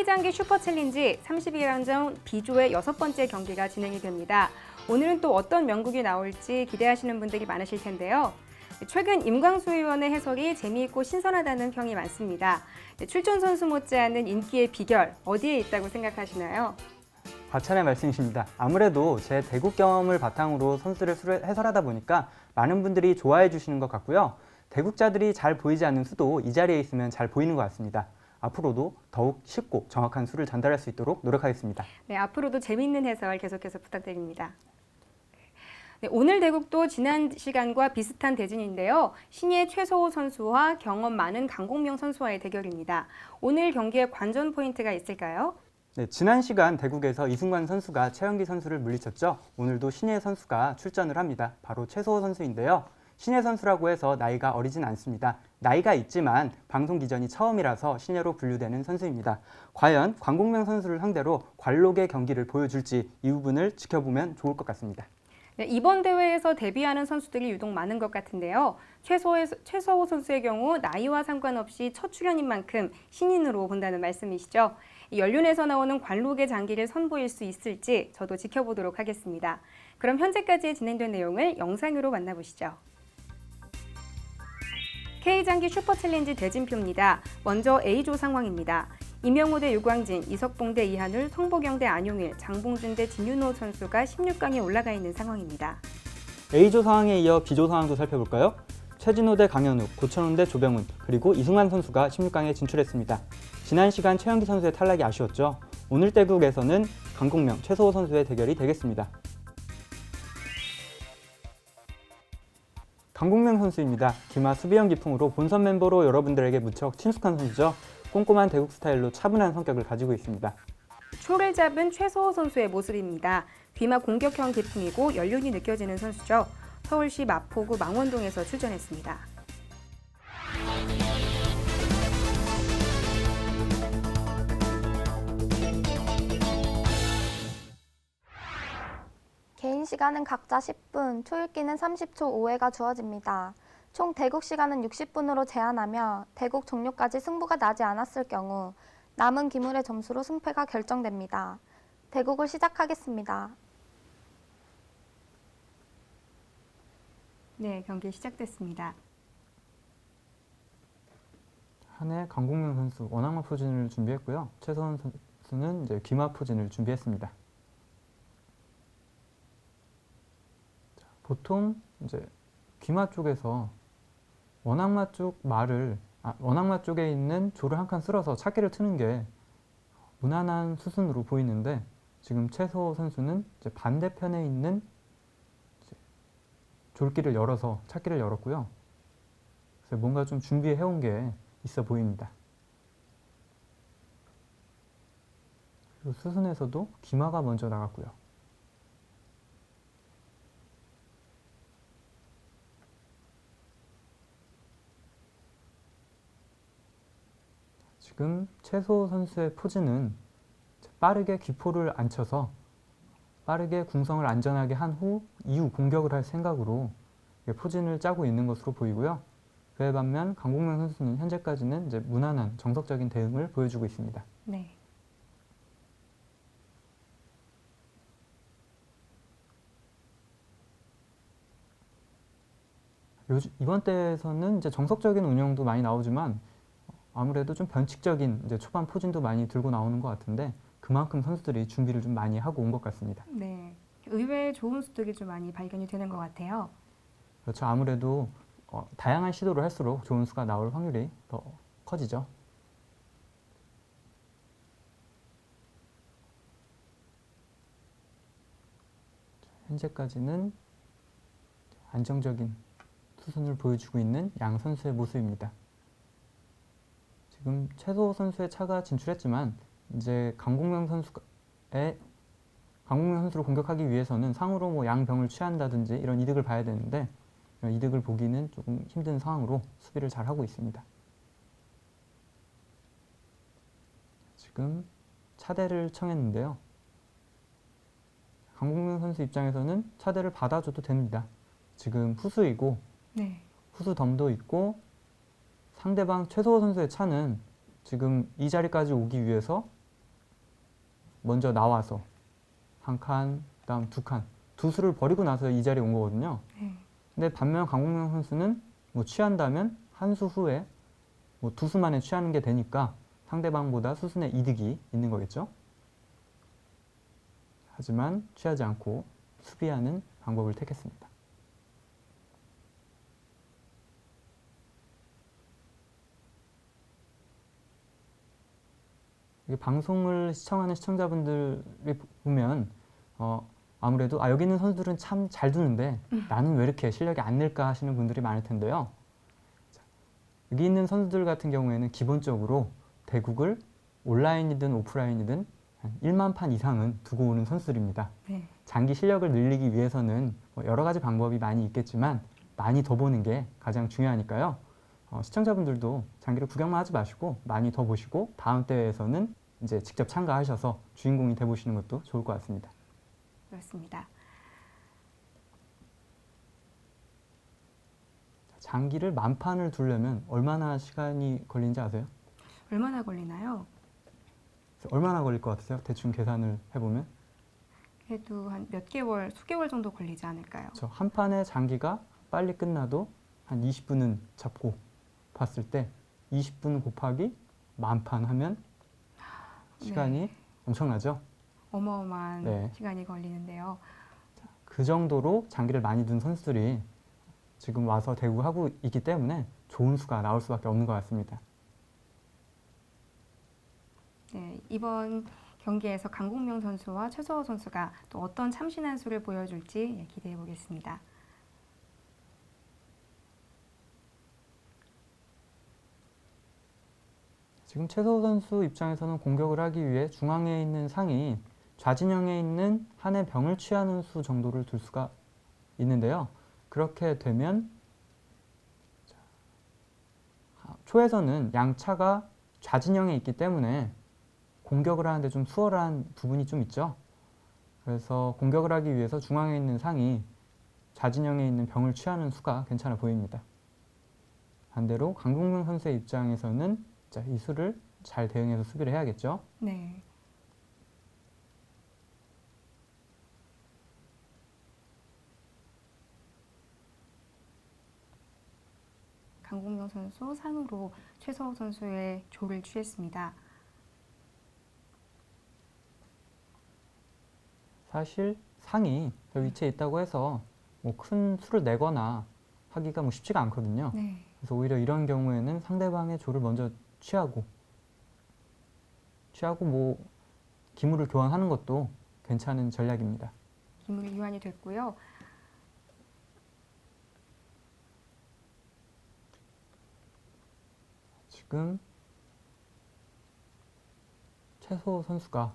K장기 슈퍼챌린지 32강전 B조의 6번째 경기가 진행이 됩니다. 오늘은 또 어떤 명국이 나올지 기대하시는 분들이 많으실 텐데요. 최근 임광수 의원의 해설이 재미있고 신선하다는 평이 많습니다. 출전 선수 못지않은 인기의 비결 어디에 있다고 생각하시나요? 과찬의 말씀이십니다. 아무래도 제 대국 경험을 바탕으로 선수를 해설하다 보니까 많은 분들이 좋아해 주시는 것 같고요. 대국자들이 잘 보이지 않는 수도 이 자리에 있으면 잘 보이는 것 같습니다. 앞으로도 더욱 쉽고 정확한 수를 전달할 수 있도록 노력하겠습니다. 네, 앞으로도 재미있는 해설 계속해서 부탁드립니다. 네, 오늘 대국도 지난 시간과 비슷한 대진인데요. 신예 최서호 선수와 경험 많은 강공명 선수와의 대결입니다. 오늘 경기에 관전 포인트가 있을까요? 네, 지난 시간 대국에서 이승관 선수가 최영기 선수를 물리쳤죠. 오늘도 신예 선수가 출전을 합니다. 바로 최서호 선수인데요. 신예 선수라고 해서 나이가 어리진 않습니다. 나이가 있지만 방송 기전이 처음이라서 신예로 분류되는 선수입니다. 과연 강공명 선수를 상대로 관록의 경기를 보여줄지 이 부분을 지켜보면 좋을 것 같습니다. 네, 이번 대회에서 데뷔하는 선수들이 유독 많은 것 같은데요. 최서호 선수의 경우 나이와 상관없이 첫 출연인 만큼 신인으로 본다는 말씀이시죠. 연륜에서 나오는 관록의 장기를 선보일 수 있을지 저도 지켜보도록 하겠습니다. 그럼 현재까지 진행된 내용을 영상으로 만나보시죠. K장기 슈퍼챌린지 대진표입니다. 먼저 A조 상황입니다. 이명호 대 유광진, 이석봉 대 이한울, 성보경 대 안용일, 장봉준 대 진윤호 선수가 16강에 올라가 있는 상황입니다. A조 상황에 이어 B조 상황도 살펴볼까요? 최진호 대 강현욱, 고천훈 대 조병훈, 그리고 이승환 선수가 16강에 진출했습니다. 지난 시간 최영기 선수의 탈락이 아쉬웠죠. 오늘 대국에서는 강공명, 최서호 선수의 대결이 되겠습니다. 강공명 선수입니다. 기마 수비형 기풍으로 본선 멤버로 여러분들에게 무척 친숙한 선수죠. 꼼꼼한 대국 스타일로 차분한 성격을 가지고 있습니다. 초를 잡은 최서호 선수의 모습입니다. 귀마 공격형 기풍이고 연륜이 느껴지는 선수죠. 서울시 마포구 망원동에서 출전했습니다. 개인 시간은 각자 10분, 초읽기는 30초 5회가 주어집니다. 총 대국 시간은 60분으로 제한하며 대국 종료까지 승부가 나지 않았을 경우 남은 기물의 점수로 승패가 결정됩니다. 대국을 시작하겠습니다. 네, 경기 시작됐습니다. 한해 강공명 선수 원악마 포진을 준비했고요. 최서원 선수는 이제 귀마 포진을 준비했습니다. 보통 이제 귀마 쪽에서 원악마 쪽에 있는 조를 한 칸 쓸어서 찾기를 트는 게 무난한 수순으로 보이는데 지금 최서호 선수는 이제 반대편에 있는 졸기를 열어서 찾기를 열었고요. 그래서 뭔가 좀 준비해온 게 있어 보입니다. 그리고 수순에서도 귀마가 먼저 나갔고요. 지금 최서호 선수의 포즈는 빠르게 기포를 앉혀서 빠르게 궁성을 안전하게 한 후 이후 공격을 할 생각으로 포진을 짜고 있는 것으로 보이고요. 그에 반면 강공명 선수는 현재까지는 이제 무난한 정석적인 대응을 보여주고 있습니다. 네. 이번 대회에서는 이제 정석적인 운영도 많이 나오지만 아무래도 좀 변칙적인 이제 초반 포진도 많이 들고 나오는 것 같은데 그만큼 선수들이 준비를 좀 많이 하고 온 것 같습니다. 네, 의외의 좋은 수들이 좀 많이 발견이 되는 것 같아요. 그렇죠. 아무래도 다양한 시도를 할수록 좋은 수가 나올 확률이 더 커지죠. 현재까지는 안정적인 수순을 보여주고 있는 양 선수의 모습입니다. 지금 최서호 선수의 차가 진출했지만 이제 강공명 선수를 공격하기 위해서는 상으로 뭐 양병을 취한다든지 이런 이득을 봐야 되는데 이런 이득을 보기는 조금 힘든 상황으로 수비를 잘 하고 있습니다. 지금 차대를 청했는데요. 강공명 선수 입장에서는 차대를 받아줘도 됩니다. 지금 후수이고 네. 후수 덤도 있고 상대방 최서호 선수의 차는 지금 이 자리까지 오기 위해서 먼저 나와서 한 칸, 그다음 두 칸, 두 수를 버리고 나서 이 자리에 온 거거든요. 네. 근데 반면 강공명 선수는 뭐 취한다면 한 수 후에 뭐 두 수 만에 취하는 게 되니까 상대방보다 수순의 이득이 있는 거겠죠. 하지만 취하지 않고 수비하는 방법을 택했습니다. 이게 방송을 시청하는 시청자분들이 보면 아무래도 여기 있는 선수들은 참 잘 두는데 나는 왜 이렇게 실력이 안 늘까 하시는 분들이 많을 텐데요. 자, 여기 있는 선수들 같은 경우에는 기본적으로 대국을 온라인이든 오프라인이든 한 1만 판 이상은 두고 오는 선수들입니다. 네. 장기 실력을 늘리기 위해서는 뭐 여러 가지 방법이 많이 있겠지만 많이 더 보는 게 가장 중요하니까요. 시청자분들도 장기를 구경만 하지 마시고 많이 더 보시고 다음 대회에서는 이제 직접 참가하셔서 주인공이 돼보시는 것도 좋을 것 같습니다. 그렇습니다. 장기를 만판을 두려면 얼마나 시간이 걸리는지 아세요? 얼마나 걸리나요? 얼마나 걸릴 것 같으세요? 대충 계산을 해보면 그래도 한 몇 개월, 수개월 정도 걸리지 않을까요? 한 판의 장기가 빨리 끝나도 한 20분은 잡고 봤을 때 20분 곱하기 만판 하면 시간이 네. 엄청나죠? 어마어마한 네. 시간이 걸리는데요. 그 정도로 장기를 많이 둔 선수들이 지금 와서 대구하고 있기 때문에 좋은 수가 나올 수밖에 없는 것 같습니다. 네, 이번 경기에서 강공명 선수와 최서호 선수가 또 어떤 참신한 수를 보여줄지 기대해 보겠습니다. 지금 최서호 선수 입장에서는 공격을 하기 위해 중앙에 있는 상이 좌진영에 있는 한의 병을 취하는 수 정도를 둘 수가 있는데요. 그렇게 되면 초에서는 양차가 좌진영에 있기 때문에 공격을 하는데 좀 수월한 부분이 좀 있죠. 그래서 공격을 하기 위해서 중앙에 있는 상이 좌진영에 있는 병을 취하는 수가 괜찮아 보입니다. 반대로 강동명 선수의 입장에서는 이 수를 잘 대응해서 수비를 해야겠죠. 네. 강공명 선수 상으로 최서호 선수의 조를 취했습니다. 사실 상이 저 위치에 있다고 해서 뭐 큰 수를 내거나 하기가 뭐 쉽지가 않거든요. 네. 그래서 오히려 이런 경우에는 상대방의 조를 먼저 취하고 뭐 기물을 교환하는 것도 괜찮은 전략입니다. 기물 교환이 됐고요. 지금 최소 선수가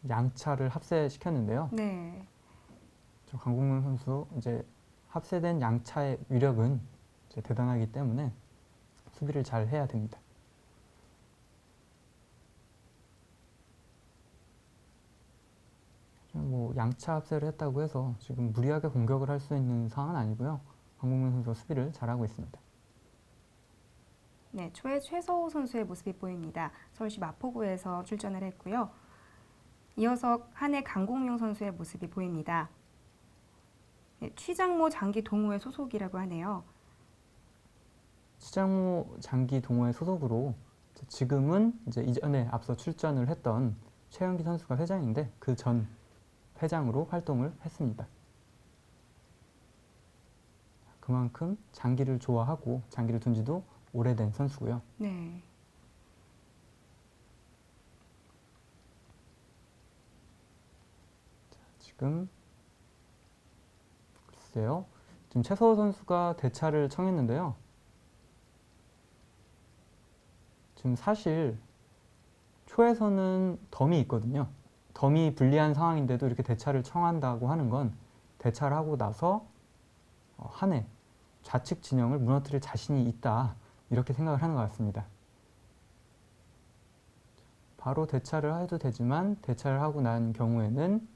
양차를 합세시켰는데요. 네. 저 강국명 선수 이제 합세된 양차의 위력은 이제 대단하기 때문에 수비를 잘 해야 됩니다. 뭐 양차 합세를 했다고 해서 지금 무리하게 공격을 할 수 있는 상황은 아니고요. 강국명 선수가 수비를 잘하고 있습니다. 네, 초의 최서호 선수의 모습이 보입니다. 서울시 마포구에서 출전을 했고요. 이어서 한해 강공명 선수의 모습이 보입니다. 네, 취장모 장기 동호회 소속이라고 하네요. 치장모 장기 동호회 소속으로 지금은 이제 이전에 앞서 출전을 했던 최영기 선수가 회장인데 그 전 회장으로 활동을 했습니다. 그만큼 장기를 좋아하고 장기를 둔 지도 오래된 선수고요. 네. 지금 글쎄요. 지금 최서호 선수가 대차를 청했는데요. 지금 사실 초에서는 덤이 있거든요. 덤이 불리한 상황인데도 이렇게 대차를 청한다고 하는 건 대차를 하고 나서 한 해 좌측 진영을 무너뜨릴 자신이 있다. 이렇게 생각을 하는 것 같습니다. 바로 대차를 해도 되지만 대차를 하고 난 경우에는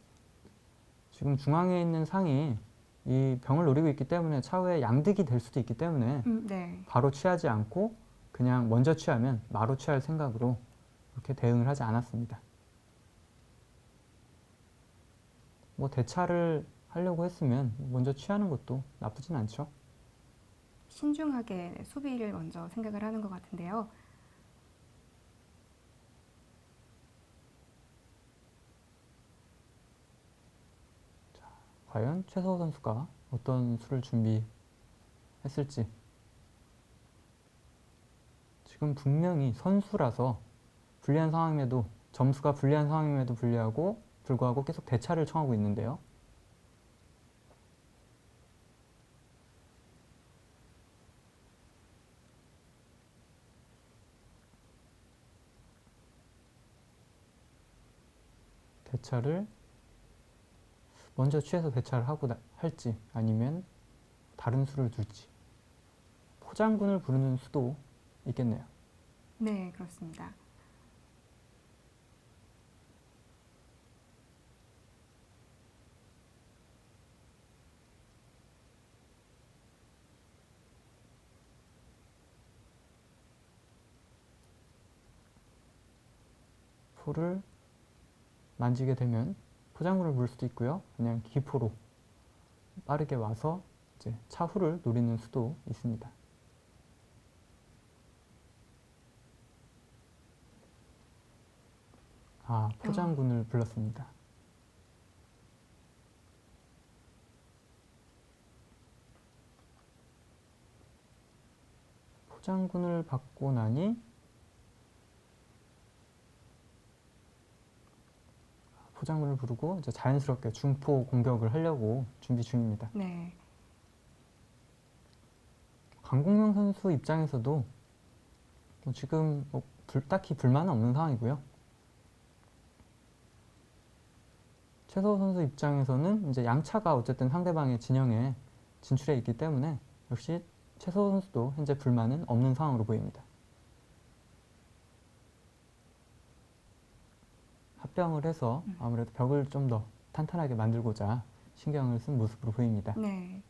지금 중앙에 있는 상이 이 병을 노리고 있기 때문에 차후에 양득이 될 수도 있기 때문에 네. 바로 취하지 않고 그냥 먼저 취하면 마로 취할 생각으로 이렇게 대응을 하지 않았습니다. 뭐 대차를 하려고 했으면 먼저 취하는 것도 나쁘진 않죠. 신중하게 수비를 먼저 생각을 하는 것 같은데요. 과연 최서호 선수가 어떤 수를 준비했을지. 지금 분명히 선수라서 불리한 상황임에도 점수가 불리한 상황임에도 불구하고 계속 대차를 청하고 있는데요. 대차를 먼저 취해서 대차를 하고 할지 아니면 다른 수를 둘지 포장군을 부르는 수도 있겠네요. 네, 그렇습니다. 포를 만지게 되면 포장군을 부를 수도 있고요. 그냥 기포로 빠르게 와서 이제 차후를 노리는 수도 있습니다. 포장군을 불렀습니다. 포장군을 받고 나니 포장군을 부르고 이제 자연스럽게 중포 공격을 하려고 준비 중입니다. 네. 강공명 선수 입장에서도 지금 딱히 불만은 없는 상황이고요. 최서호 선수 입장에서는 이제 양차가 어쨌든 상대방의 진영에 진출해 있기 때문에 역시 최서호 선수도 현재 불만은 없는 상황으로 보입니다. 합병을 해서 아무래도 벽을 좀 더 탄탄하게 만들고자 신경을 쓴 모습으로 보입니다. 네.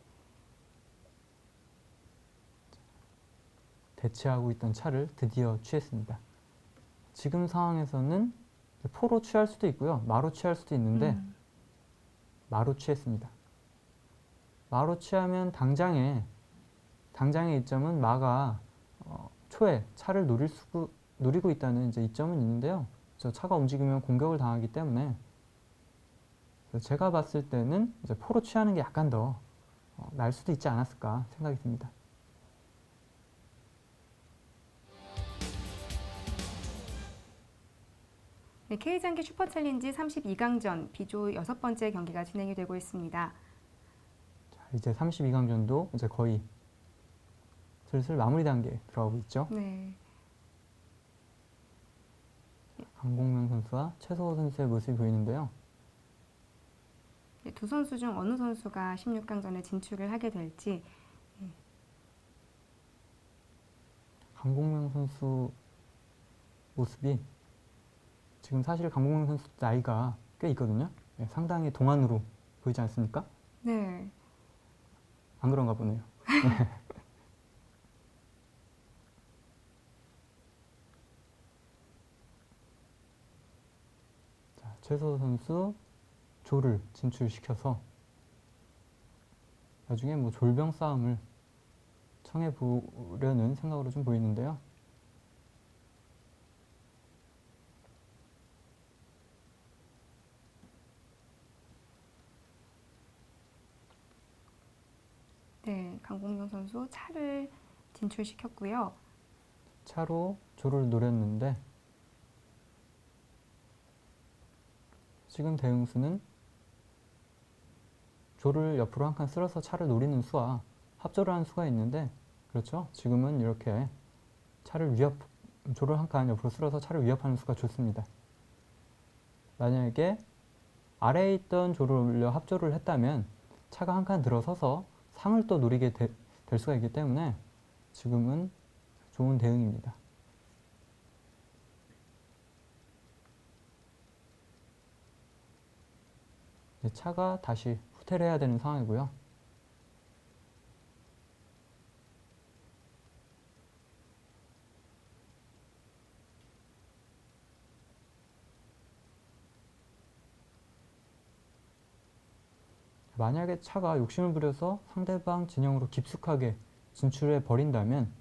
대치하고 있던 차를 드디어 취했습니다. 지금 상황에서는 포로 취할 수도 있고요. 마로 취할 수도 있는데 마로 취했습니다. 마로 취하면 당장의 이점은 마가 초에 차를 노리고 있다는 이제 이점은 있는데요. 저 차가 움직이면 공격을 당하기 때문에 제가 봤을 때는 이제 포로 취하는 게 약간 더 나을 수도 있지 않았을까 생각이 듭니다. 네, K장기 슈퍼챌린지 32강전 B조 6번째 경기가 진행이 되고 있습니다. 자, 이제 32강전도 이제 거의 슬슬 마무리 단계에 들어가고 있죠. 네. 강공명 선수와 최서호 선수의 모습이 보이는데요. 네, 두 선수 중 어느 선수가 16강전에 진출을 하게 될지. 강공명 선수 모습이 지금 사실 강공명 선수 나이가 꽤 있거든요. 네, 상당히 동안으로 보이지 않습니까? 네. 안 그런가 보네요. 자, 최서호 선수 조를 진출시켜서 나중에 뭐 졸병 싸움을 청해 보려는 생각으로 좀 보이는데요. 네, 강공명 선수 차를 진출시켰고요. 차로 조를 노렸는데 지금 대응수는 조를 옆으로 한 칸 쓸어서 차를 노리는 수와 합조를 하는 수가 있는데 그렇죠? 지금은 이렇게 조를 한 칸 옆으로 쓸어서 차를 위협하는 수가 좋습니다. 만약에 아래에 있던 조를 올려 합조를 했다면 차가 한 칸 들어서서 상을 또 노리게 될 수가 있기 때문에 지금은 좋은 대응입니다. 이제 차가 다시 후퇴를 해야 되는 상황이고요. 만약에 차가 욕심을 부려서 상대방 진영으로 깊숙하게 진출해 버린다면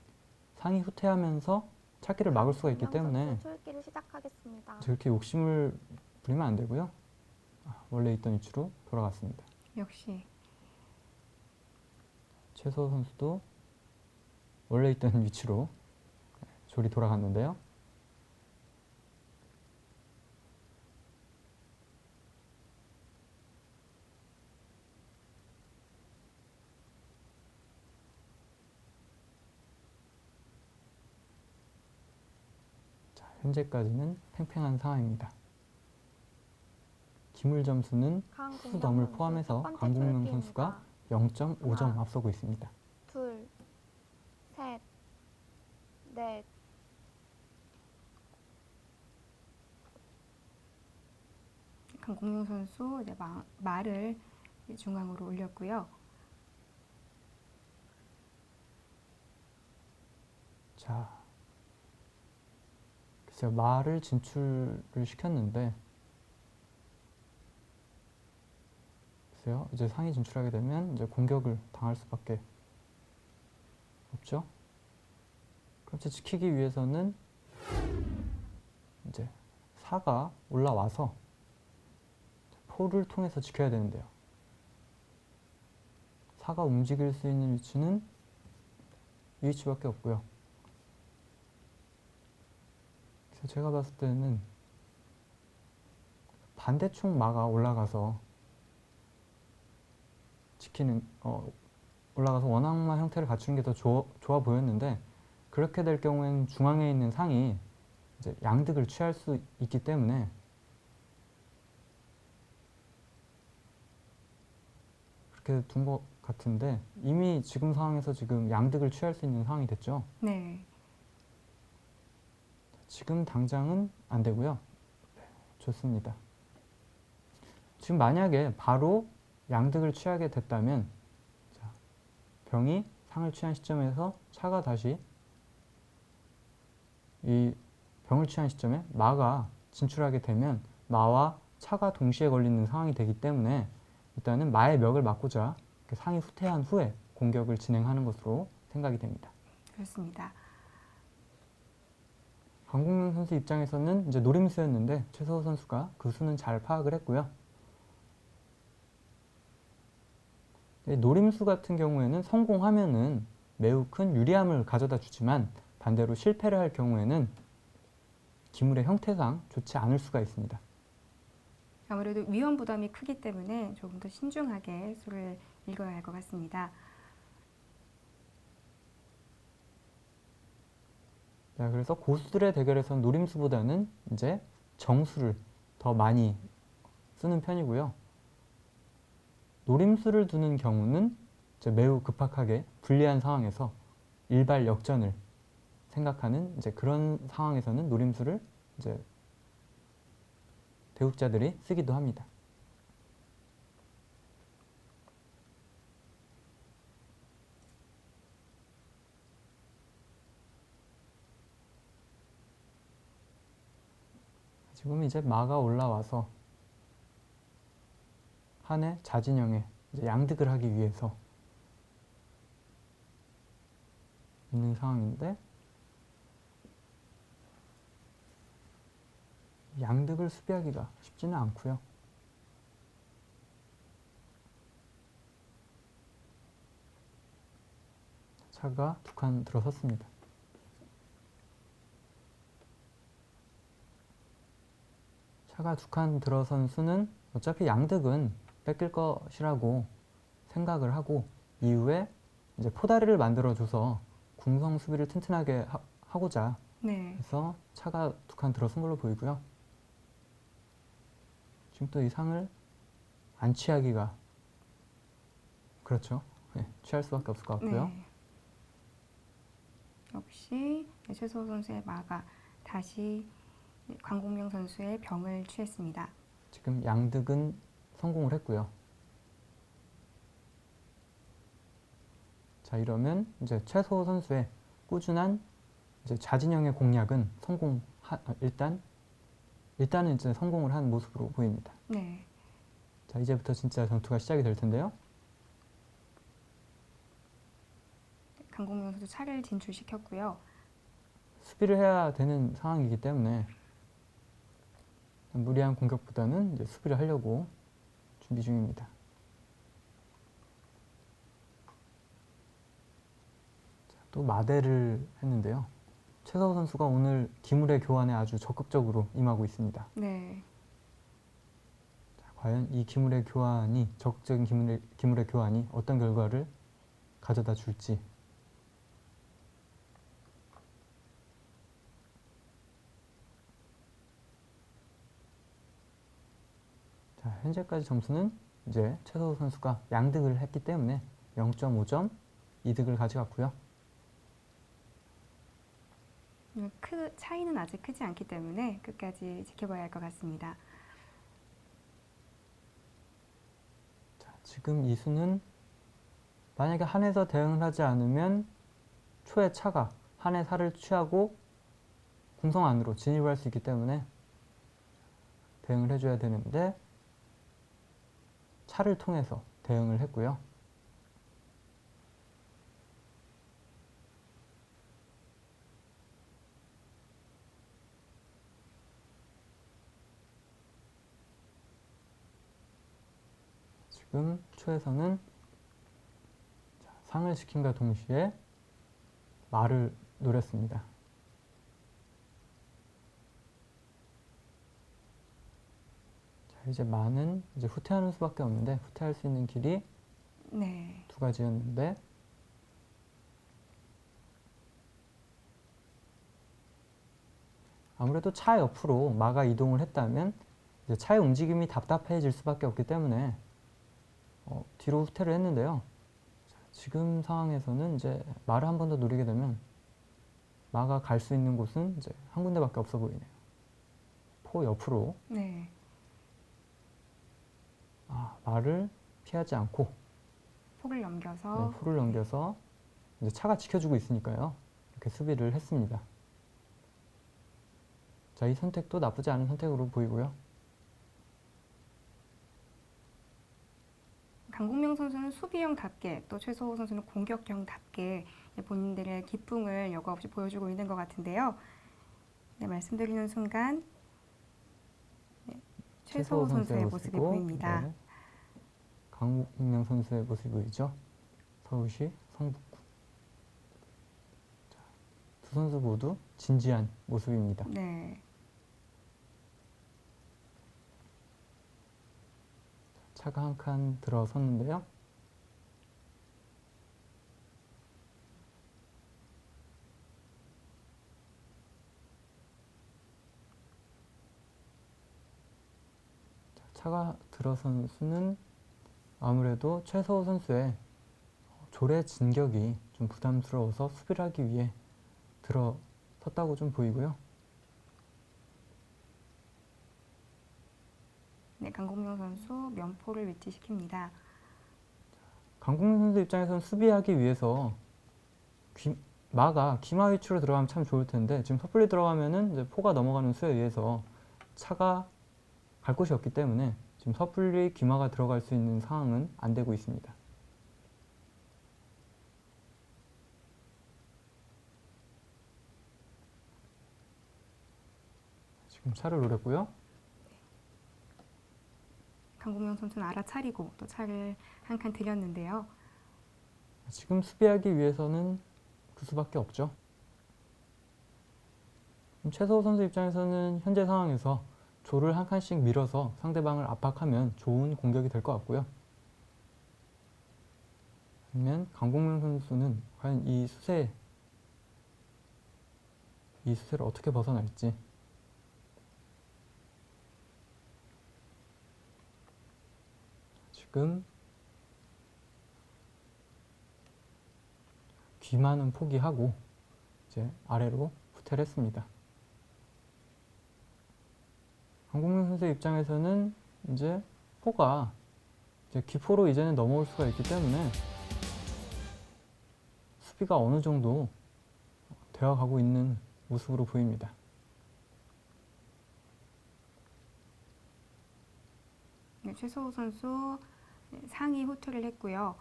상이 후퇴하면서 차기를 막을 수가 있기 때문에 초읽기를 시작하겠습니다. 그렇게 욕심을 부리면 안 되고요. 원래 있던 위치로 돌아갔습니다. 역시 최소호 선수도 원래 있던 위치로 조리 돌아갔는데요. 자, 현재까지는 팽팽한 상황입니다. 기물 점수는 후덤을 포함해서 강국명 선수가 0.5점 앞서고 있습니다. 둘, 셋, 넷, 강공룡 선수 이제 말을 중앙으로 올렸고요. 자, 글쎄요, 말을 진출을 시켰는데 글쎄요, 이제 상이 진출하게 되면 이제 공격을 당할 수밖에 없죠. 그렇지, 지키기 위해서는 이제 사가 올라와서 포를 통해서 지켜야 되는데요. 사가 움직일 수 있는 위치는 이 위치밖에 없고요. 그래서 제가 봤을 때는 반대쪽 마가 올라가서 지키는 올라가서 원앙마 형태를 갖추는 게 더 좋아 보였는데, 그렇게 될 경우에는 중앙에 있는 상이 이제 양득을 취할 수 있기 때문에 그렇게 둔 것 같은데, 이미 지금 상황에서 지금 양득을 취할 수 있는 상황이 됐죠. 네. 지금 당장은 안 되고요. 좋습니다. 지금 만약에 바로 양득을 취하게 됐다면, 자, 병이 상을 취한 시점에서 차가 다시 이 병을 취한 시점에 마가 진출하게 되면 마와 차가 동시에 걸리는 상황이 되기 때문에 일단은 마의 멱을 막고자 상이 후퇴한 후에 공격을 진행하는 것으로 생각이 됩니다. 그렇습니다. 강국명 선수 입장에서는 이제 노림수였는데 최소호 선수가 그 수는 잘 파악을 했고요. 노림수 같은 경우에는 성공하면은 매우 큰 유리함을 가져다 주지만, 반대로 실패를 할 경우에는 기물의 형태상 좋지 않을 수가 있습니다. 아무래도 위험 부담이 크기 때문에 조금 더 신중하게 수를 읽어야 할 것 같습니다. 자, 그래서 고수들의 대결에서는 노림수보다는 이제 정수를 더 많이 쓰는 편이고요. 노림수를 두는 경우는 이제 매우 급박하게 불리한 상황에서 일발 역전을 생각하는 이제 그런 상황에서는 노림수를 이제 대국자들이 쓰기도 합니다. 지금 이제 마가 올라와서 한해 자진영에 이제 양득을 하기 위해서 있는 상황인데, 양득을 수비하기가 쉽지는 않고요. 차가 두 칸 들어섰습니다. 차가 두 칸 들어선 수는 어차피 양득은 뺏길 것이라고 생각을 하고, 이후에 이제 포다리를 만들어줘서 궁성 수비를 튼튼하게 하고자 네. 해서 차가 두 칸 들어선 걸로 보이고요. 지금 또 이 상을 안 취하기가 그렇죠. 네, 취할 수밖에 없을 것 같고요. 네. 역시 최소호 선수의 마가 다시 강공명 선수의 병을 취했습니다. 지금 양득은 성공을 했고요. 자, 이러면 이제 최소호 선수의 꾸준한 이제 자진영의 공략은 일단은 이제 성공을 한 모습으로 보입니다. 네. 자, 이제부터 진짜 전투가 시작이 될 텐데요. 강공명 선수 차를 진출시켰고요. 수비를 해야 되는 상황이기 때문에 무리한 공격보다는 이제 수비를 하려고 준비 중입니다. 자, 또 마대를 했는데요. 최서우 선수가 오늘 기물의 교환에 아주 적극적으로 임하고 있습니다. 네. 자, 과연 이 기물의 교환이 적극적인 기물의 교환이 어떤 결과를 가져다 줄지. 자, 현재까지 점수는 이제 최서우 선수가 양득을 했기 때문에 0.5점 이득을 가져갔고요. 차이는 아직 크지 않기 때문에 끝까지 지켜봐야 할 것 같습니다. 자, 지금 이 수는 만약에 한에서 대응을 하지 않으면 초의 차가 한의 살을 취하고 궁성 안으로 진입할 수 있기 때문에 대응을 해줘야 되는데 차를 통해서 대응을 했고요. 지금 초에서는 상을 시킴과 동시에 말을 노렸습니다. 자, 이제 마는 이제 후퇴하는 수밖에 없는데 후퇴할 수 있는 길이 네. 두 가지였는데 아무래도 차 옆으로 마가 이동을 했다면 이제 차의 움직임이 답답해질 수밖에 없기 때문에 뒤로 후퇴를 했는데요. 자, 지금 상황에서는 이제 마를 한 번 더 노리게 되면 마가 갈 수 있는 곳은 이제 한 군데밖에 없어 보이네요. 포 옆으로 네. 마를 피하지 않고 폭을 넘겨서 포를 넘겨서 이제 차가 지켜주고 있으니까요. 이렇게 수비를 했습니다. 자, 이 선택도 나쁘지 않은 선택으로 보이고요. 강공명 선수는 수비형답게 또 최서우 선수는 공격형답게 본인들의 기풍을 여과 없이 보여주고 있는 것 같은데요. 네, 말씀드리는 순간 최서우 선수의 모습이 모습이고, 보입니다. 네. 강공명 선수의 모습이 보이죠. 서울시 성북구. 자, 두 선수 모두 진지한 모습입니다. 네. 차가 한 칸 들어섰는데요. 차가 들어선 수는 아무래도 최서우 선수의 조례 진격이 좀 부담스러워서 수비를 하기 위해 들어섰다고 좀 보이고요. 네, 강공명 선수 면포를 위치시킵니다. 강국민 선수 입장에서는 수비하기 위해서 마가 기마 위치로 들어가면 참 좋을 텐데 지금 섣불리 들어가면은 이제 포가 넘어가는 수에 의해서 차가 갈 곳이 없기 때문에 지금 섣불리 기마가 들어갈 수 있는 상황은 안 되고 있습니다. 지금 차를 노렸고요. 강공명 선수는 알아차리고 또 차를 한 칸 들였는데요. 지금 수비하기 위해서는 그 수밖에 없죠. 최서우 선수 입장에서는 현재 상황에서 조를 한 칸씩 밀어서 상대방을 압박하면 좋은 공격이 될 것 같고요. 반면 강공명 선수는 과연 이 수세를 어떻게 벗어날지. 지금 귀마는 포기하고 이제 아래로 후퇴를 했습니다. 강공명 선수의 입장에서는 이제 포가 이제 기포로 이제는 넘어올 수가 있기 때문에 수비가 어느 정도 되어가고 있는 모습으로 보입니다. 네, 최소호 선수 상위 후퇴를 했고요.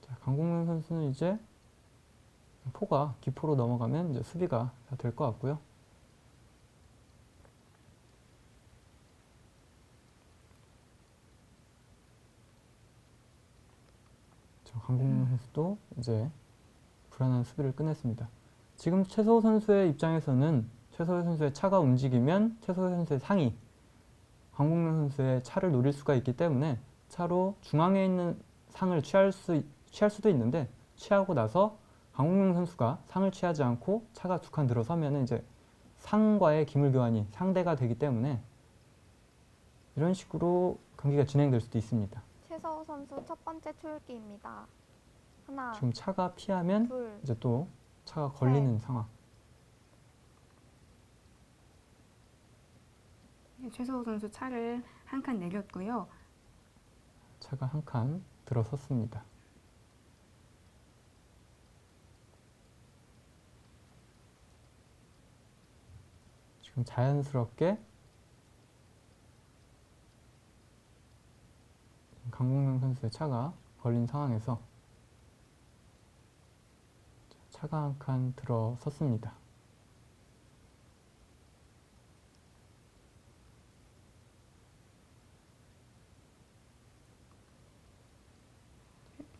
자, 강공명 선수는 이제 포가 기포로 넘어가면 이제 수비가 다 될 것 같고요. 자, 강공명 선수도 이제 불안한 수비를 끝냈습니다. 지금 최소호 선수의 입장에서는 최소호 선수의 차가 움직이면 최소호 선수의 상이 강공명 선수의 차를 노릴 수가 있기 때문에 차로 중앙에 있는 상을 취할 수도 있는데 취하고 나서 강공명 선수가 상을 취하지 않고 차가 두 칸 들어서면 이제 상과의 기물 교환이 상대가 되기 때문에 이런 식으로 경기가 진행될 수도 있습니다. 최서호 선수 첫 번째 초읽기입니다. 하나, 지금 차가 피하면 둘, 이제 또 차가 걸리는 상황. 네, 최소호 선수 차를 한 칸 내렸고요. 차가 한 칸 들어섰습니다. 지금 자연스럽게 강공명 선수의 차가 걸린 상황에서 차가 한 칸 들어섰습니다.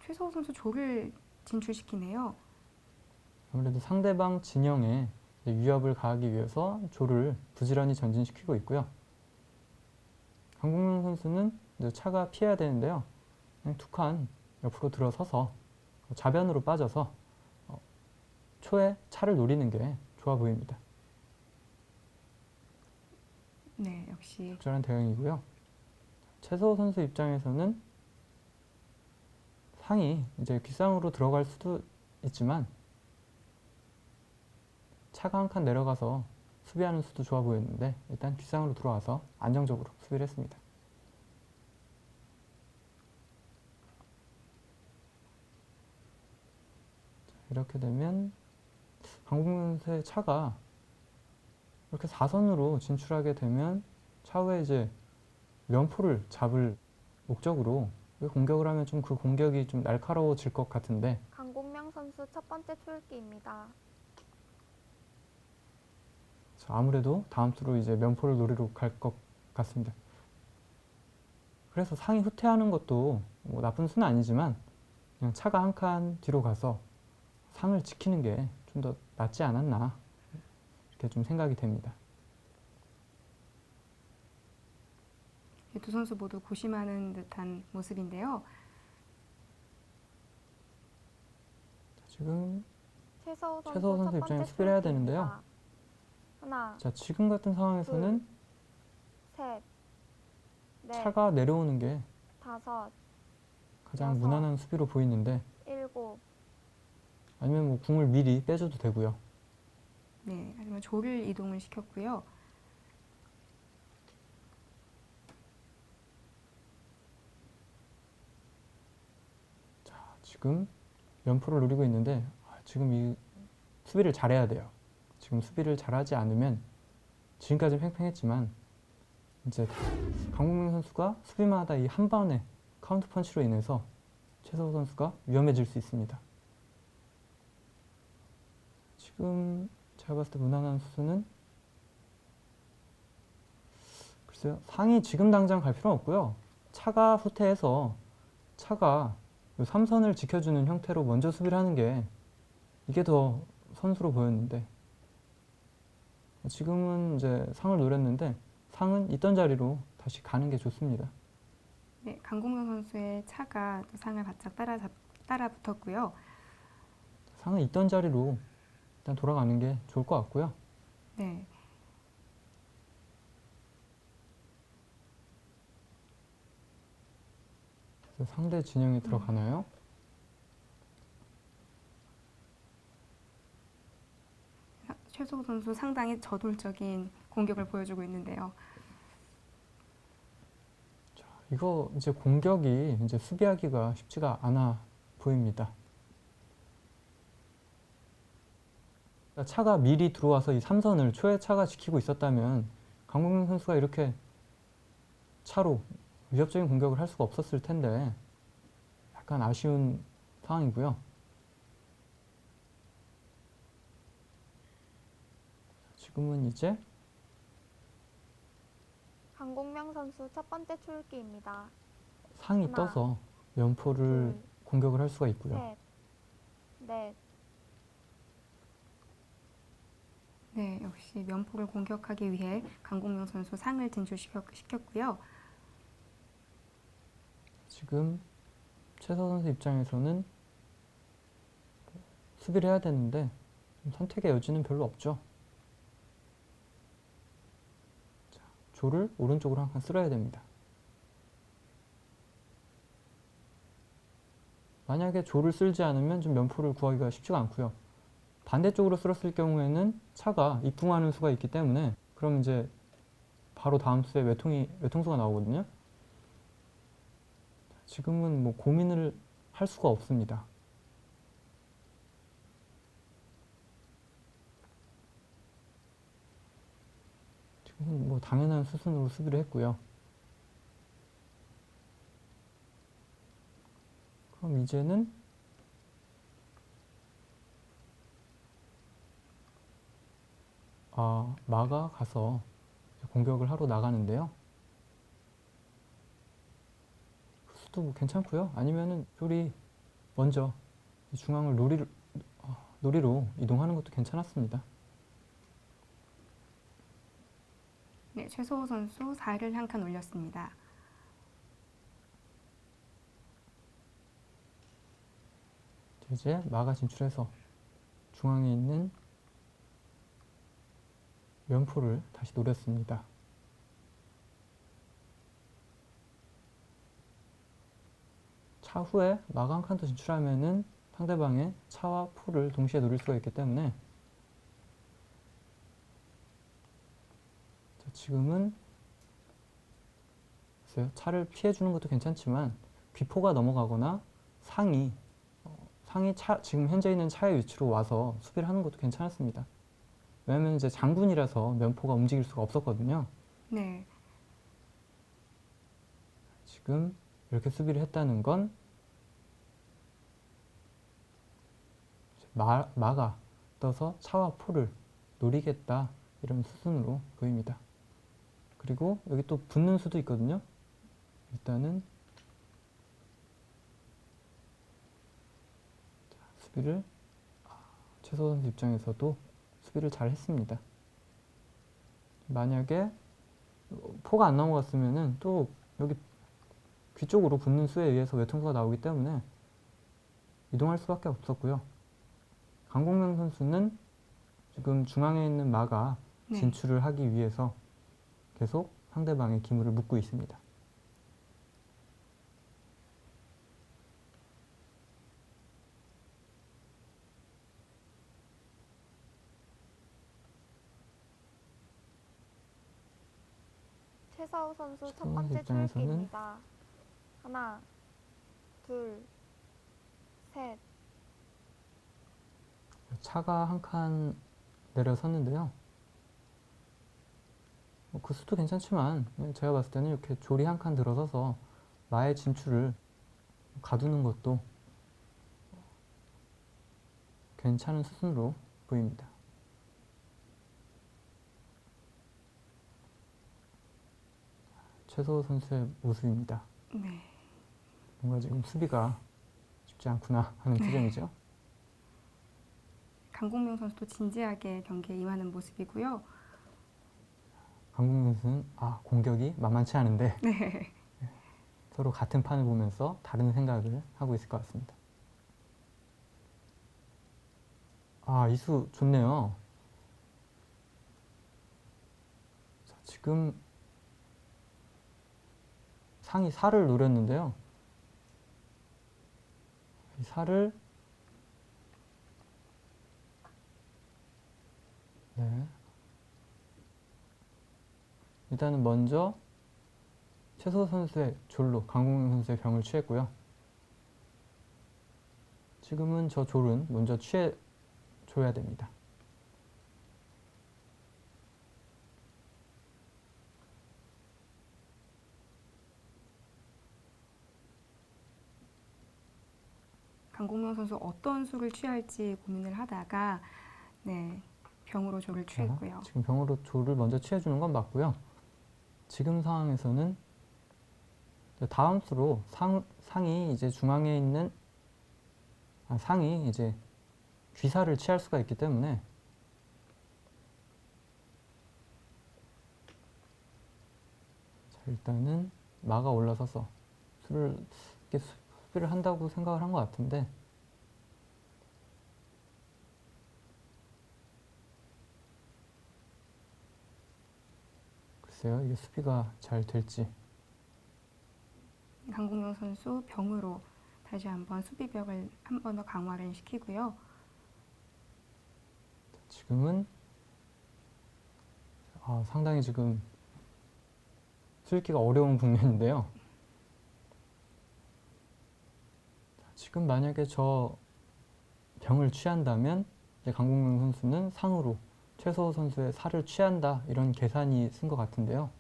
최소호 선수 조를 진출시키네요. 아무래도 상대방 진영에 위협을 가하기 위해서 조를 부지런히 전진시키고 있고요. 강공명 선수는 이제 차가 피해야 되는데요. 그냥 두 칸 옆으로 들어서서 좌변으로 빠져서 초에 차를 노리는 게 좋아 보입니다. 네, 역시 적절한 대응이고요. 최소호 선수 입장에서는 상이 이제 귓상으로 들어갈 수도 있지만 차가 한 칸 내려가서 수비하는 수도 좋아 보였는데 일단 귓상으로 들어와서 안정적으로 수비를 했습니다. 자, 이렇게 되면 강공명 선수의 차가 이렇게 4선으로 진출하게 되면 차후에 이제 면포를 잡을 목적으로 공격을 하면 좀 그 공격이 좀 날카로워질 것 같은데 강공명 선수 첫 번째 초읽기입니다. 아무래도 다음 수로 이제 면포를 노리러 갈 것 같습니다. 그래서 상이 후퇴하는 것도 뭐 나쁜 수는 아니지만 그냥 차가 한 칸 뒤로 가서 상을 지키는 게 좀 더 낫지 않았나 이렇게 좀 생각이 됩니다. 두 선수 모두 고심하는 듯한 모습인데요. 지금 최서호 선수 최서호 선수 첫 입장에 번째 수비를 해야 초읽기입니다. 되는데요. 하나, 자, 지금 같은 상황에서는 셋, 넷, 차가 내려오는 게 다섯, 가장 여섯. 무난한 수비로 보이는데 일곱, 아니면 뭐 궁을 미리 빼줘도 되고요. 네, 하지만 조를 이동을 시켰고요. 지금 면포를 노리고 있는데 지금 이 수비를 잘해야 돼요. 지금 수비를 잘하지 않으면 지금까지는 팽팽했지만 이제 강공명 선수가 수비마다 이 한 번의 카운트 펀치로 인해서 최서호 선수가 위험해질 수 있습니다. 지금 제가 봤을 때 무난한 수순은 글쎄요, 상이 지금 당장 갈 필요는 없고요. 차가 후퇴해서 차가 이 3선을 지켜주는 형태로 먼저 수비를 하는 게 이게 더 선수로 보였는데 지금은 이제 상을 노렸는데 상은 있던 자리로 다시 가는 게 좋습니다. 네, 강공명 선수의 차가 또 상을 바짝 따라 붙었고요. 상은 있던 자리로 일단 돌아가는 게 좋을 것 같고요. 네, 그래서 상대 진영에 들어가나요? 최소호 선수 상당히 저돌적인 공격을 보여주고 있는데요. 이거 이제 공격이 이제 수비하기가 쉽지가 않아 보입니다. 차가 미리 들어와서 이 3선을 초에 차가 지키고 있었다면 강공명 선수가 이렇게 차로 위협적인 공격을 할 수가 없었을 텐데 약간 아쉬운 상황이고요. 지금은 이제 강공명 선수 첫 번째 초읽기입니다. 상이 하나, 떠서 면포를 둘, 공격을 할 수가 있고요. 셋, 넷, 네, 역시 면포를 공격하기 위해 강공명 선수 상을 진출시켰고요. 지금 최서 선수 입장에서는 수비를 해야 되는데 선택의 여지는 별로 없죠. 자, 조를 오른쪽으로 한 칸 쓸어야 됩니다. 만약에 조를 쓸지 않으면 좀 면포를 구하기가 쉽지가 않고요. 반대쪽으로 쓸었을 경우에는 차가 입궁하는 수가 있기 때문에 그럼 이제 바로 다음 수에 외통수가 나오거든요. 지금은 뭐 고민을 할 수가 없습니다. 지금은 뭐 당연한 수순으로 수비를 했고요. 그럼 이제는 마가 가서 공격을 하러 나가는데요. 수도 뭐 괜찮고요. 아니면은 조리 먼저 중앙을 놀이로 이동하는 것도 괜찮았습니다. 네, 최소호 선수 4를 한 칸 올렸습니다. 이제 마가 진출해서 중앙에 있는 면포를 다시 노렸습니다. 차후에 마가 한 칸 더 진출하면은 상대방의 차와 포를 동시에 노릴 수가 있기 때문에 지금은 차를 피해주는 것도 괜찮지만 귀포가 넘어가거나 상이 지금 현재 있는 차의 위치로 와서 수비를 하는 것도 괜찮았습니다. 왜냐면 이제 장군이라서 면포가 움직일 수가 없었거든요. 네, 지금 이렇게 수비를 했다는 건 마가 떠서 차와 포를 노리겠다 이런 수순으로 보입니다. 그리고 여기 또 붙는 수도 있거든요. 일단은 수비를 최소 선수 입장에서도 수비를 잘 했습니다. 만약에 포가 안 넘어갔으면은 또 여기 귀 쪽으로 붙는 수에 의해서 외통수가 나오기 때문에 이동할 수밖에 없었고요. 강공명 선수는 지금 중앙에 있는 마가 네. 진출을 하기 위해서 계속 상대방의 기물을 묶고 있습니다. 최서우 선수 첫 선수 번째 입장에서는 초읽기입니다. 하나, 둘, 셋, 차가 한 칸 내려섰는데요. 그 수도 괜찮지만 제가 봤을 때는 이렇게 조리 한 칸 들어서서 마의 진출을 가두는 것도 괜찮은 수순으로 보입니다. 최소 선수의 모습입니다. 네. 뭔가 지금 수비가 쉽지 않구나 하는 표정이죠. 강공명 선수도 진지하게 경기에 임하는 모습이고요. 강국민 선수는 공격이 만만치 않은데 네. 서로 같은 판을 보면서 다른 생각을 하고 있을 것 같습니다. 이수 좋네요. 자, 지금 상이 4를 노렸는데요. 이 4를 일단은 먼저 최소 선수의 졸로 강공명 선수의 병을 취했고요. 지금은 저 졸은 먼저 취해줘야 됩니다. 강국영 선수 어떤 수를 취할지 고민을 하다가 네, 병으로 조를 취했고요. 지금 병으로 조를 먼저 취해주는 건 맞고요. 지금 상황에서는 다음 수로 상이 이제 중앙에 있는 상이 이제 귀사를 취할 수가 있기 때문에 자, 일단은 마가 올라서서 수를 이렇게 수비를 한다고 생각을 한 것 같은데 글쎄요, 이게 수비가 잘 될지. 강국영 선수 병으로 다시 한번 수비벽을 한 번 더 강화를 시키고요. 지금은 상당히 지금 수익기가 어려운 국면인데요. 지금 만약에 저 병을 취한다면 이제 강국영 선수는 상으로 최서호 선수의 살을 취한다 이런 계산이 쓴 것 같은데요.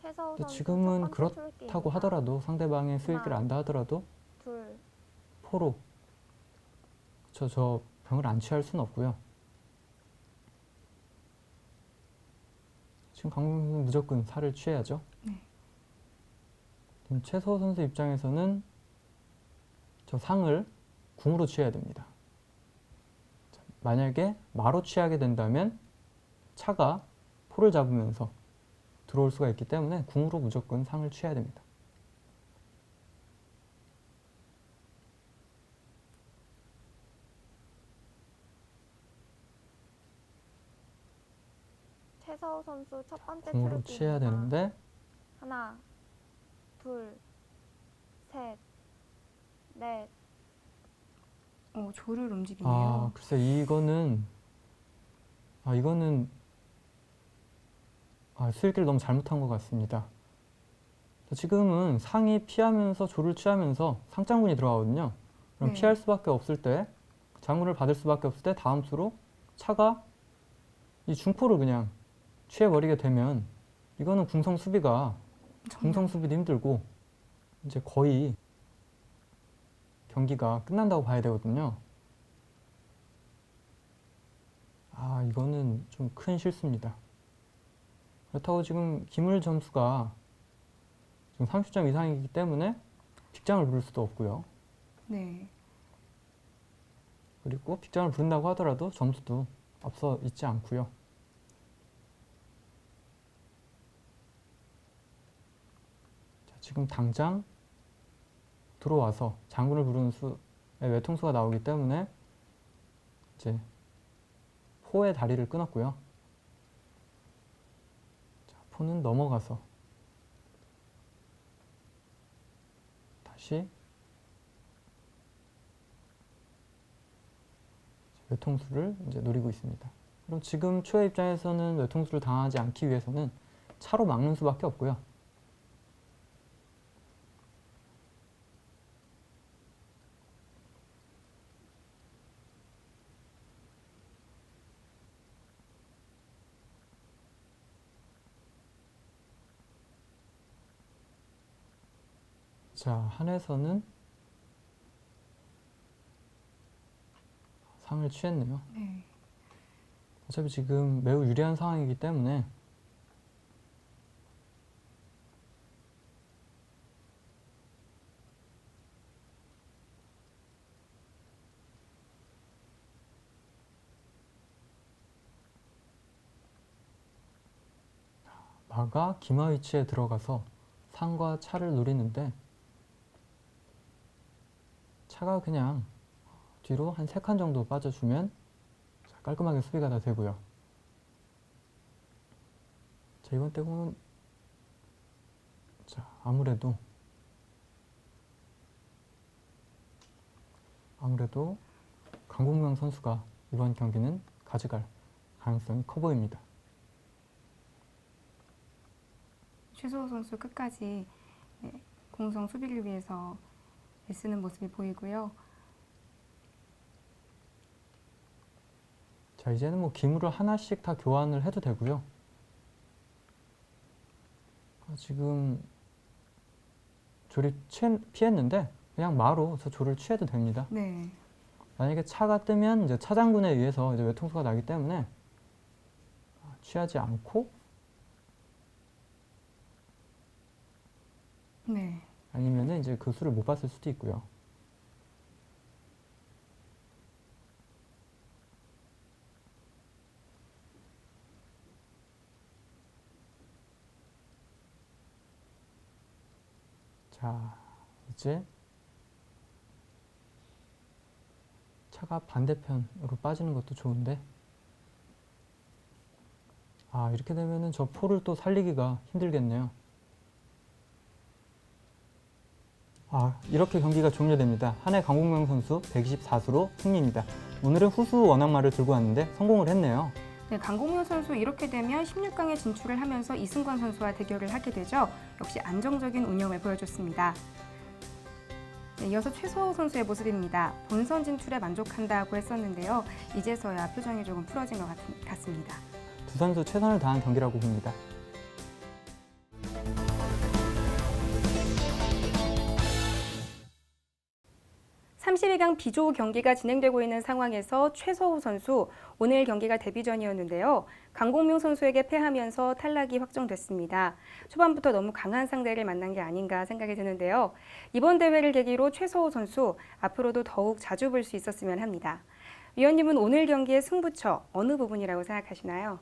최서호 근데 선수 지금은 첫 번째 그렇다고 출기입니다. 하더라도 상대방의 수익기를 하나. 안다 하더라도 둘, 포로 저 병을 안 취할 수는 없고요. 지금 강국영 선수는 무조건 살을 취해야죠. 네. 그럼 최서호 선수 입장에서는 저 상을 궁으로 취해야 됩니다. 자, 만약에 마로 취하게 된다면 차가 포를 잡으면서 들어올 수가 있기 때문에 궁으로 무조건 상을 취해야 됩니다. 최서호 선수 첫 번째 궁으로 출기입니다. 취해야 되는데 하나, 둘, 셋, 넷. 조를 움직이네요. 글쎄 이거는 수익기를 너무 잘못한 것 같습니다. 지금은 상이 피하면서 조를 취하면서 상장군이 들어가거든요. 그럼 네. 피할 수밖에 없을 때, 장군을 받을 수밖에 없을 때 다음 수로 차가 이 중포를 그냥 취해버리게 되면 이거는 궁성 수비도 힘들고 이제 거의 경기가 끝난다고 봐야 되거든요. 이거는 좀 큰 실수입니다. 그렇다고 지금 기물 점수가 지금 30점 이상이기 때문에 빅장을 부를 수도 없고요. 네. 그리고 빅장을 부른다고 하더라도 점수도 앞서 있지 않고요. 자, 지금 당장 들어와서 장군을 부르는 수의 외통수가 나오기 때문에 이제 포의 다리를 끊었고요. 자, 포는 넘어가서 다시 외통수를 이제 노리고 있습니다. 그럼 지금 초의 입장에서는 외통수를 당하지 않기 위해서는 차로 막는 수밖에 없고요. 자, 한에서는 상을 취했네요. 네. 어차피 지금 매우 유리한 상황이기 때문에 마가 기마 위치에 들어가서 상과 차를 노리는데 차가 그냥 뒤로 한 3칸 정도 빠져주면 깔끔하게 수비가 다 되고요. 자, 이번 때는 아무래도 강국영 선수가 이번 경기는 가져갈 가능성이 커 보입니다. 최소호 선수 끝까지 공성 수비를 위해서 애쓰는 모습이 보이고요. 자, 이제는 뭐 기물을 하나씩 다 교환을 해도 되고요. 지금 조립 피했는데 그냥 마로서 조를 취해도 됩니다. 네. 만약에 차가 뜨면 이제 차 장군에 의해서 이제 외통수가 나기 때문에 취하지 않고 네. 아니면은 이제 그 수를 못 봤을 수도 있고요. 자, 이제 차가 반대편으로 빠지는 것도 좋은데 이렇게 되면은 저 포를 또 살리기가 힘들겠네요. 이렇게 경기가 종료됩니다. 한해 강공명 선수 124수로 승리입니다. 오늘은 후수 원악마를 들고 왔는데 성공을 했네요. 네, 강공명 선수 이렇게 되면 16강에 진출을 하면서 이승관 선수와 대결을 하게 되죠. 역시 안정적인 운영을 보여줬습니다. 네, 이어서 최소호 선수의 모습입니다. 본선 진출에 만족한다고 했었는데요. 이제서야 표정이 조금 풀어진 것 같습니다. 두 선수 최선을 다한 경기라고 봅니다. 32강 B조 경기가 진행되고 있는 상황에서 최서우 선수 오늘 경기가 데뷔전이었는데요. 강공명 선수에게 패하면서 탈락이 확정됐습니다. 초반부터 너무 강한 상대를 만난 게 아닌가 생각이 드는데요. 이번 대회를 계기로 최서우 선수 앞으로도 더욱 자주 볼 수 있었으면 합니다. 위원님은 오늘 경기의 승부처 어느 부분이라고 생각하시나요?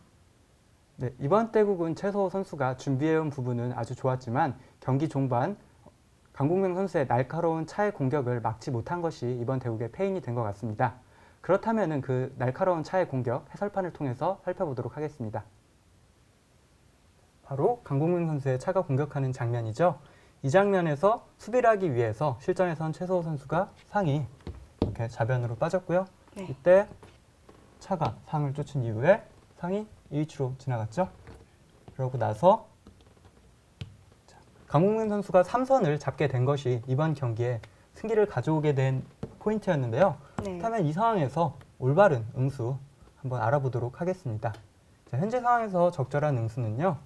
네, 이번 대국은 최소호 선수가 준비해온 부분은 아주 좋았지만 경기 종반 강공명 선수의 날카로운 차의 공격을 막지 못한 것이 이번 대국의 패인이 된 것 같습니다. 그렇다면 그 날카로운 차의 공격 해설판을 통해서 살펴보도록 하겠습니다. 바로 강공명 선수의 차가 공격하는 장면이죠. 이 장면에서 수비를 하기 위해서 실전에선 최소호 선수가 상이 이렇게 좌변으로 빠졌고요. 네. 이때 차가 상을 쫓은 이후에 상이 이 위치로 지나갔죠. 그러고 나서 강공명 선수가 3선을 잡게 된 것이 이번 경기에 승기를 가져오게 된 포인트였는데요. 네. 그렇다면 이 상황에서 올바른 응수 한번 알아보도록 하겠습니다. 자, 현재 상황에서 적절한 응수는요.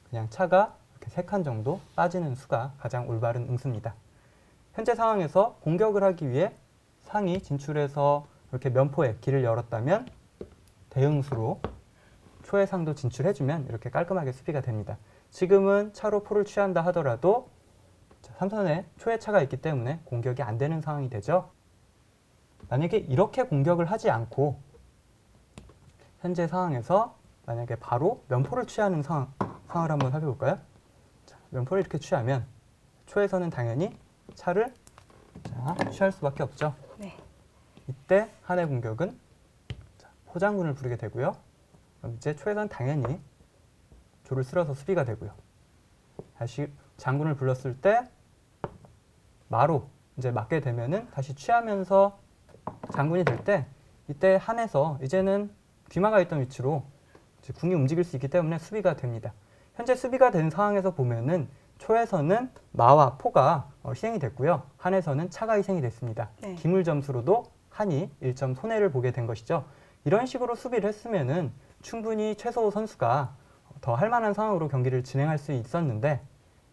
그냥 차가 이렇게 3칸 정도 빠지는 수가 가장 올바른 응수입니다. 현재 상황에서 공격을 하기 위해 상이 진출해서 이렇게 면포에 길을 열었다면 대응수로 초의 상도 진출해주면 이렇게 깔끔하게 수비가 됩니다. 지금은 차로 포를 취한다 하더라도 3선에 초의 차가 있기 때문에 공격이 안 되는 상황이 되죠. 만약에 이렇게 공격을 하지 않고 현재 상황에서 만약에 바로 면포를 취하는 상황을 한번 살펴볼까요? 자, 면포를 이렇게 취하면 초에서는 당연히 차를 취할 수밖에 없죠. 네. 이때 한해 공격은 포장군을 부르게 되고요. 그럼 이제 초에서는 당연히 조를 쓸어서 수비가 되고요. 다시 장군을 불렀을 때 마로 이제 맞게 되면은 다시 취하면서 장군이 될 때 이때 한에서 이제는 귀마가 있던 위치로 이제 궁이 움직일 수 있기 때문에 수비가 됩니다. 현재 수비가 된 상황에서 보면은 초에서는 마와 포가 희생이 됐고요. 한에서는 차가 희생이 됐습니다. 네. 기물 점수로도 한이 1점 손해를 보게 된 것이죠. 이런 식으로 수비를 했으면은 충분히 최소호 선수가 더 할 만한 상황으로 경기를 진행할 수 있었는데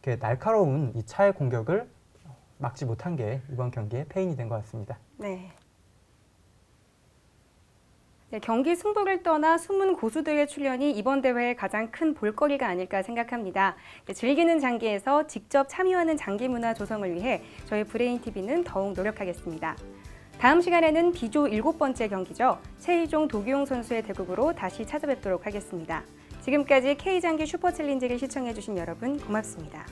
이렇게 날카로운 이 차의 공격을 막지 못한 게 이번 경기의 패인이 된 것 같습니다. 네. 네, 경기 승부를 떠나 숨은 고수들의 출연이 이번 대회의 가장 큰 볼거리가 아닐까 생각합니다. 네, 즐기는 장기에서 직접 참여하는 장기 문화 조성을 위해 저희 브레인TV는 더욱 노력하겠습니다. 다음 시간에는 B조 7번째 경기죠. 최희종, 도규용 선수의 대국으로 다시 찾아뵙도록 하겠습니다. 지금까지 K장기 슈퍼챌린지를 시청해주신 여러분 고맙습니다.